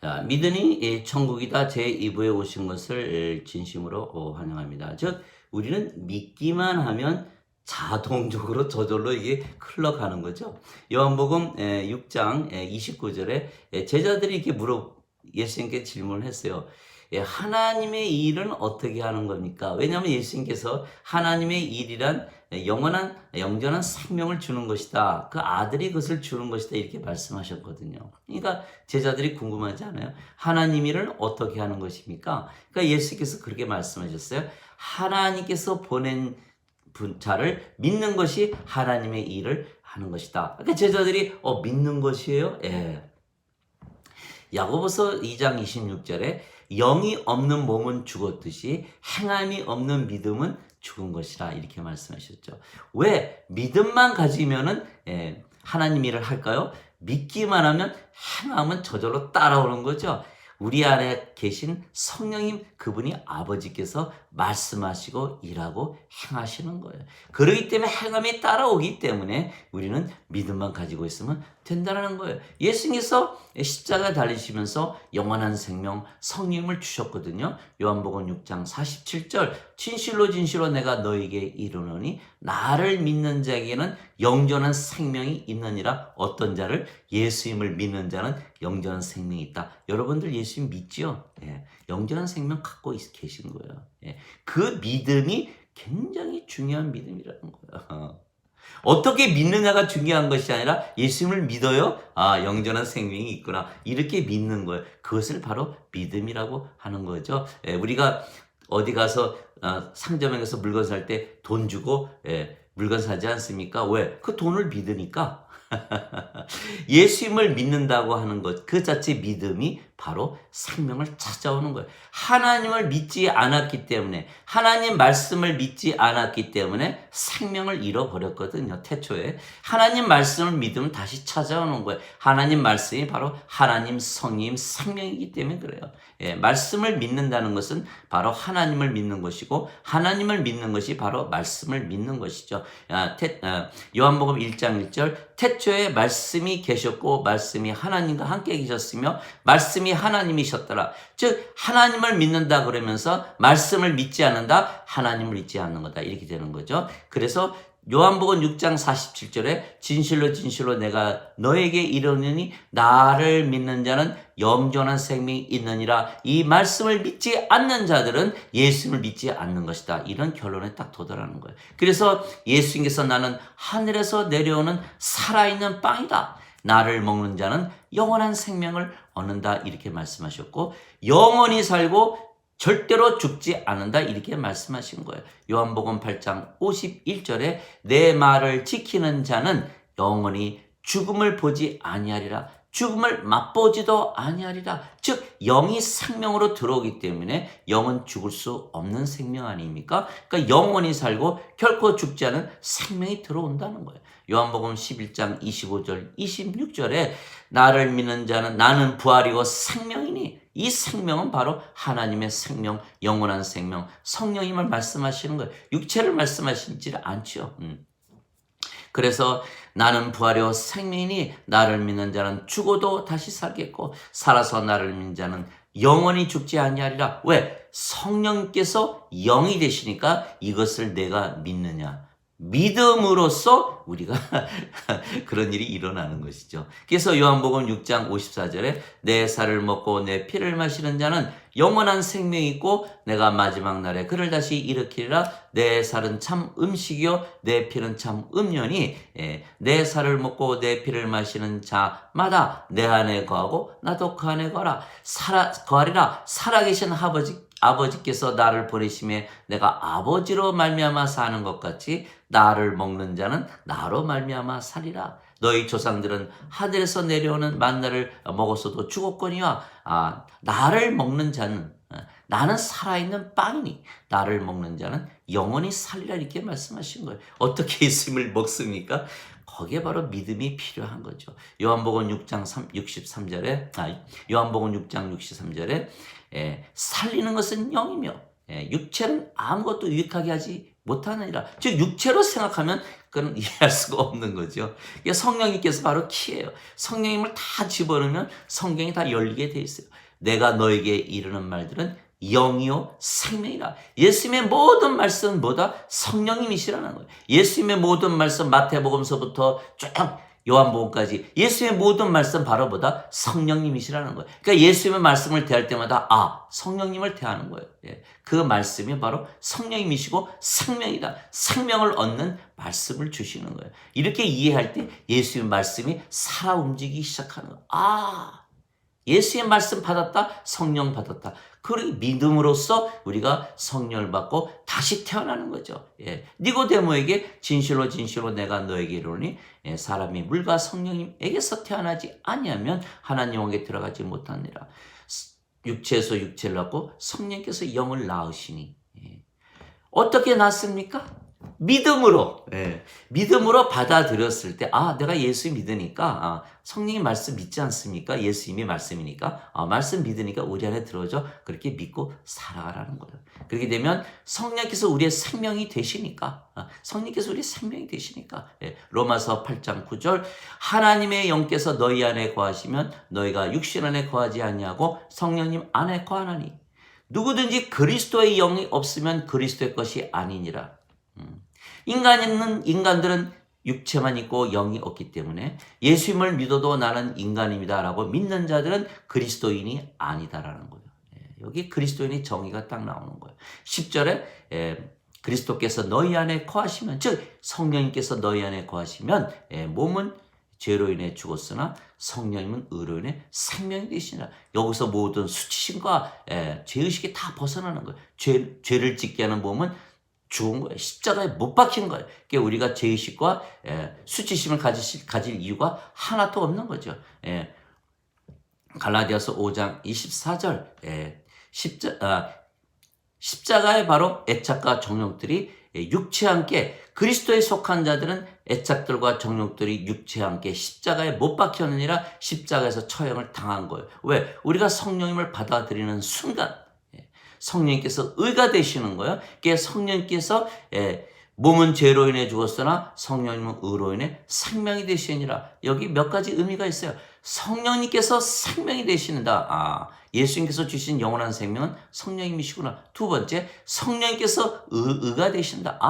자, 믿으니 천국이다 제2부에 오신 것을 진심으로 환영합니다. 즉 우리는 믿기만 하면 자동적으로 저절로 이게 흘러가는 거죠. 요한복음 6장 29절에 제자들이 이렇게 예수님께 질문을 했어요. 하나님의 일은 어떻게 하는 겁니까? 왜냐하면 예수님께서 하나님의 일이란 영전한 생명을 주는 것이다. 그 아들이 그것을 주는 것이다. 이렇게 말씀하셨거든요. 그러니까 제자들이 궁금하지 않아요? 하나님 일을 어떻게 하는 것입니까? 그러니까 예수께서 그렇게 말씀하셨어요. 하나님께서 보낸 자를 믿는 것이 하나님의 일을 하는 것이다. 그러니까 제자들이 믿는 것이에요? 예. 야고보서 2장 26절에 영이 없는 몸은 죽었듯이 행함이 없는 믿음은 죽은 것이라 이렇게 말씀하셨죠. 왜 믿음만 가지면은 하나님 일을 할까요? 믿기만 하면 행함은 저절로 따라오는 거죠. 우리 안에 계신 성령님 그분이 아버지께서 말씀하시고 일하고 행하시는 거예요. 그렇기 때문에 행함이 따라오기 때문에 우리는 믿음만 가지고 있으면 된다는 거예요. 예수님께서 십자가 달리시면서 영원한 생명 성령을 주셨거든요. 요한복음 6장 47절 진실로 진실로 내가 너에게 이르노니 나를 믿는 자에게는 영전한 생명이 있느니라. 어떤 자를? 예수님을 믿는 자는 영전한 생명이 있다. 여러분들 예수님 믿지요? 예, 영전한 생명 갖고 계신 거예요. 예, 그 믿음이 굉장히 중요한 믿음이라는 거예요. 어떻게 믿느냐가 중요한 것이 아니라 예수님을 믿어요? 영전한 생명이 있구나. 이렇게 믿는 거예요. 그것을 바로 믿음이라고 하는 거죠. 우리가 어디 가서 상점에 가서 물건 살 때 돈 주고 물건 사지 않습니까? 왜? 그 돈을 믿으니까. 예수님을 믿는다고 하는 것, 그 자체 믿음이 바로 생명을 찾아오는 거예요. 하나님을 믿지 않았기 때문에, 하나님 말씀을 믿지 않았기 때문에 생명을 잃어버렸거든요. 태초에. 하나님 말씀을 믿으면 다시 찾아오는 거예요. 하나님 말씀이 바로 하나님 성님 생명이기 때문에 그래요. 말씀을 믿는다는 것은 바로 하나님을 믿는 것이고, 하나님을 믿는 것이 바로 말씀을 믿는 것이죠. 요한복음 1장 1절 태초에 말씀이 계셨고 말씀이 하나님과 함께 계셨으며 말씀이 하나님이셨더라. 즉 하나님을 믿는다 그러면서 말씀을 믿지 않는다, 하나님을 믿지 않는 거다. 이렇게 되는 거죠. 그래서 요한복음 6장 47절에 진실로 진실로 내가 너에게 이르노니 나를 믿는 자는 영존한 생명이 있느니라. 이 말씀을 믿지 않는 자들은 예수님을 믿지 않는 것이다. 이런 결론에 딱 도달하는 거예요. 그래서 예수님께서 나는 하늘에서 내려오는 살아있는 빵이다. 나를 먹는 자는 영원한 생명을 얻는다. 이렇게 말씀하셨고 영원히 살고 절대로 죽지 않는다. 이렇게 말씀하신 거예요. 요한복음 8장 51절에 내 말을 지키는 자는 영원히 죽음을 보지 아니하리라. 죽음을 맛보지도 아니하리라. 즉 영이 생명으로 들어오기 때문에 영은 죽을 수 없는 생명 아닙니까? 그러니까 영원히 살고 결코 죽지 않은 생명이 들어온다는 거예요. 요한복음 11장 25절 26절에 나를 믿는 자는 나는 부활이고 생명이니 이 생명은 바로 하나님의 생명, 영원한 생명, 성령님을 말씀하시는 거예요. 육체를 말씀하시지 않죠. 그래서 나는 부활이요 생명이니 나를 믿는 자는 죽어도 다시 살겠고 살아서 나를 믿는 자는 영원히 죽지 아니하리라. 왜? 성령께서 영이 되시니까 이것을 내가 믿느냐. 믿음으로써 우리가 그런 일이 일어나는 것이죠. 그래서 요한복음 6장 54절에 내 살을 먹고 내 피를 마시는 자는 영원한 생명이 있고 내가 마지막 날에 그를 다시 일으키리라. 내 살은 참 음식이요 내 피는 참 음료니 내 살을 먹고 내 피를 마시는 자마다 내 안에 거하고 나도 그 안에 거하리라. 살아계신 아버지께서 나를 보내심에 내가 아버지로 말미암아 사는 것 같이 나를 먹는 자는 나로 말미암아 살리라. 너희 조상들은 하늘에서 내려오는 만나를 먹었어도 죽었거니와 나를 먹는 자는 나는 살아있는 빵이니 나를 먹는 자는 영원히 살리라. 이렇게 말씀하신 거예요. 어떻게 예수님을 먹습니까? 거기에 바로 믿음이 필요한 거죠. 요한복음 6장 63절에 요한복음 6장 63절에 살리는 것은 영이며 육체는 아무것도 유익하게 하지 못하느니라. 즉 육체로 생각하면 그건 이해할 수가 없는 거죠. 이게 성령님께서 바로 키예요. 성령님을 다 집어넣으면 성경이 다 열리게 돼 있어요. 내가 너에게 이르는 말들은 영이요 생명이라. 예수님의 모든 말씀은 뭐다? 성령님이시라는 거예요. 예수님의 모든 말씀 마태복음서부터 쭉 요한복음까지 예수님의 모든 말씀 바로 뭐다? 성령님이시라는 거예요. 그러니까 예수님의 말씀을 대할 때마다 성령님을 대하는 거예요. 그 말씀이 바로 성령님이시고 생명이다. 생명을 얻는 말씀을 주시는 거예요. 이렇게 이해할 때 예수님의 말씀이 살아 움직이기 시작하는 거예요. 예수의 말씀 받았다, 성령 받았다. 그 믿음으로써 우리가 성령을 받고 다시 태어나는 거죠. 니고데모에게 진실로 진실로 내가 너에게 이르노니 사람이 물과 성령님에게서 태어나지 아니하면 하나님 영에 들어가지 못하니라. 육체에서 육체를 낳고 성령께서 영을 낳으시니 어떻게 낳습니까? 믿음으로. 믿음으로 받아들였을 때 내가 예수 믿으니까 성령의 말씀 믿지 않습니까? 예수님의 말씀이니까 말씀 믿으니까 우리 안에 들어오죠. 그렇게 믿고 살아가라는 거예요. 그렇게 되면 성령께서 우리의 생명이 되시니까 성령께서 우리의 생명이 되시니까 로마서 8장 9절 하나님의 영께서 너희 안에 거하시면 너희가 육신 안에 거하지 아니하고 성령님 안에 거하나니 누구든지 그리스도의 영이 없으면 그리스도의 것이 아니니라. 인간들은 육체만 있고 영이 없기 때문에 예수님을 믿어도 나는 인간입니다 라고 믿는 자들은 그리스도인이 아니다라는 거예요. 여기 그리스도인의 정의가 딱 나오는 거예요. 10절에 그리스도께서 너희 안에 거하시면, 즉 성령님께서 너희 안에 거하시면 몸은 죄로 인해 죽었으나 성령님은 의로 인해 생명이 되시니라. 여기서 모든 수치심과 죄의식이 다 벗어나는 거예요. 죄를 짓게 하는 몸은 죽은 거예요. 십자가에 못 박힌 거예요. 그러니까 우리가 죄의식과 수치심을 가질 이유가 하나도 없는 거죠. 갈라디아서 5장 24절 십자가에 바로 애착과 정욕들이 육체와 함께 그리스도에 속한 자들은 애착들과 정욕들이 육체와 함께 십자가에 못 박혔느니라. 십자가에서 처형을 당한 거예요. 왜? 우리가 성령님을 받아들이는 순간 성령님께서 의가 되시는 거예요. 그게 성령님께서 몸은 죄로 인해 죽었으나 성령님은 의로 인해 생명이 되시니라. 여기 몇 가지 의미가 있어요. 성령님께서 생명이 되시는다. 예수님께서 주신 영원한 생명은 성령님이시구나. 두 번째, 성령님께서 의가 되신다.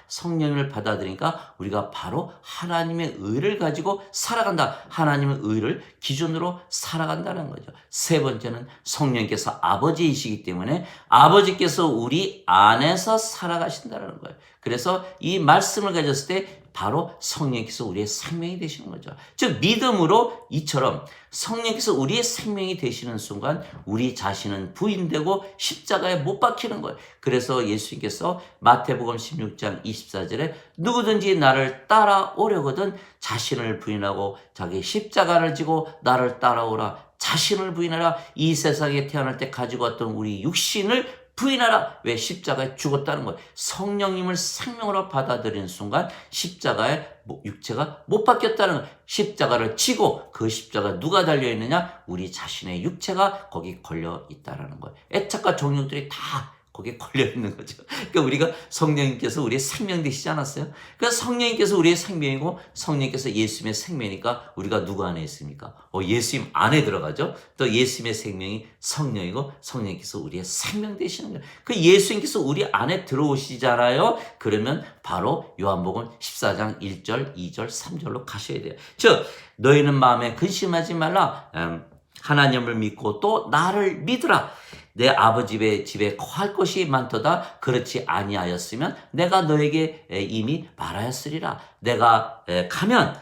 성령을 받아들이니까 우리가 바로 하나님의 의를 가지고 살아간다. 하나님의 의를 기준으로 살아간다는 거죠. 세 번째는 성령님께서 아버지이시기 때문에 아버지께서 우리 안에서 살아가신다는 거예요. 그래서 이 말씀을 가졌을 때 바로 성령께서 우리의 생명이 되시는 거죠. 즉 믿음으로 이처럼 성령께서 우리의 생명이 되시는 순간 우리 자신은 부인되고 십자가에 못 박히는 거예요. 그래서 예수님께서 마태복음 16장 24절에 누구든지 나를 따라오려거든 자신을 부인하고 자기 십자가를 지고 나를 따라오라. 자신을 부인하라. 이 세상에 태어날 때 가지고 왔던 우리 육신을 부인하라. 왜? 십자가에 죽었다는 거예요. 성령님을 생명으로 받아들이는 순간 십자가에 육체가 못 박혔다는 거예요. 십자가를 지고 그 십자가 누가 달려있느냐? 우리 자신의 육체가 거기 걸려 있다는 거예요. 애착과 정욕들이 다 거기에 걸려있는 거죠. 그러니까 우리가 성령님께서 우리의 생명 되시지 않았어요? 그러니까 성령님께서 우리의 생명이고 성령님께서 예수님의 생명이니까 우리가 누구 안에 있습니까? 예수님 안에 들어가죠. 또 예수님의 생명이 성령이고 성령님께서 우리의 생명 되시는 거예요. 그 예수님께서 우리 안에 들어오시잖아요. 그러면 바로 요한복음 14장 1절, 2절, 3절로 가셔야 돼요. 즉 너희는 마음에 근심하지 말라. 하나님을 믿고 또 나를 믿으라. 내 아버지 집에 거할 것이 많도다. 그렇지 아니하였으면 내가 너에게 이미 말하였으리라. 내가 가면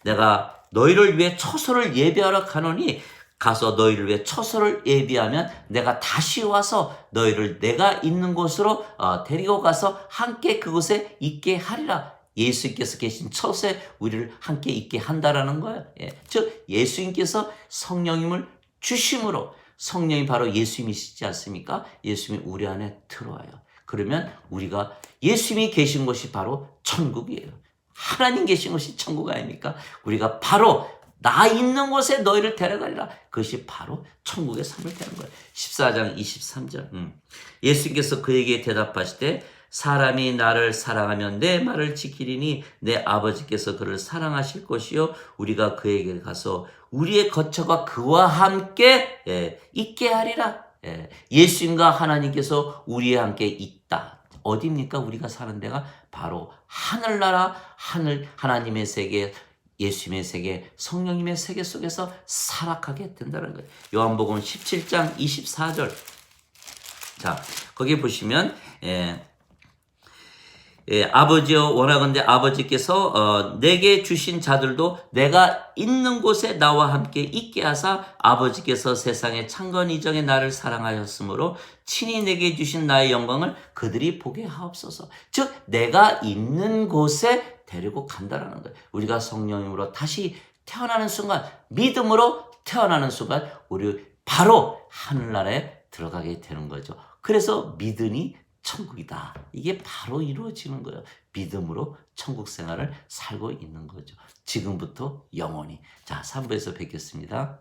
내가 너희를 위해 처소를 예비하러 가노니 가서 너희를 위해 처소를 예비하면 내가 다시 와서 너희를 내가 있는 곳으로 데리고 가서 함께 그곳에 있게 하리라. 예수님께서 계신 처소에 우리를 함께 있게 한다라는 거예요. 즉 예수님께서 성령님을 주심으로 성령이 바로 예수님이시지 않습니까? 예수님이 우리 안에 들어와요. 그러면 우리가 예수님이 계신 곳이 바로 천국이에요. 하나님 계신 곳이 천국 아닙니까? 우리가 바로 나 있는 곳에 너희를 데려가리라. 그것이 바로 천국의 삶을 되는 거예요. 14장 23절. 예수님께서 그에게 대답하시되 사람이 나를 사랑하면 내 말을 지키리니 내 아버지께서 그를 사랑하실 것이요 우리가 그에게 가서 우리의 거처가 그와 함께 있게 하리라. 예수님과 하나님께서 우리와 함께 있다. 어디입니까? 우리가 사는 데가 바로 하늘나라, 하나님의 세계, 예수님의 세계, 성령님의 세계 속에서 살아가게 된다는 거예요. 요한복음 17장 24절. 자, 거기 보시면 아버지여 원하건대 아버지께서 내게 주신 자들도 내가 있는 곳에 나와 함께 있게 하사 아버지께서 세상의 창건 이전에 나를 사랑하였으므로 친히 내게 주신 나의 영광을 그들이 보게 하옵소서. 즉 내가 있는 곳에 데리고 간다라는 거예요. 우리가 성령님으로 다시 태어나는 순간, 믿음으로 태어나는 순간 우리 바로 하늘나라에 들어가게 되는 거죠. 그래서 믿음이 천국이다. 이게 바로 이루어지는 거예요. 믿음으로 천국 생활을 살고 있는 거죠. 지금부터 영원히. 자, 3부에서 뵙겠습니다.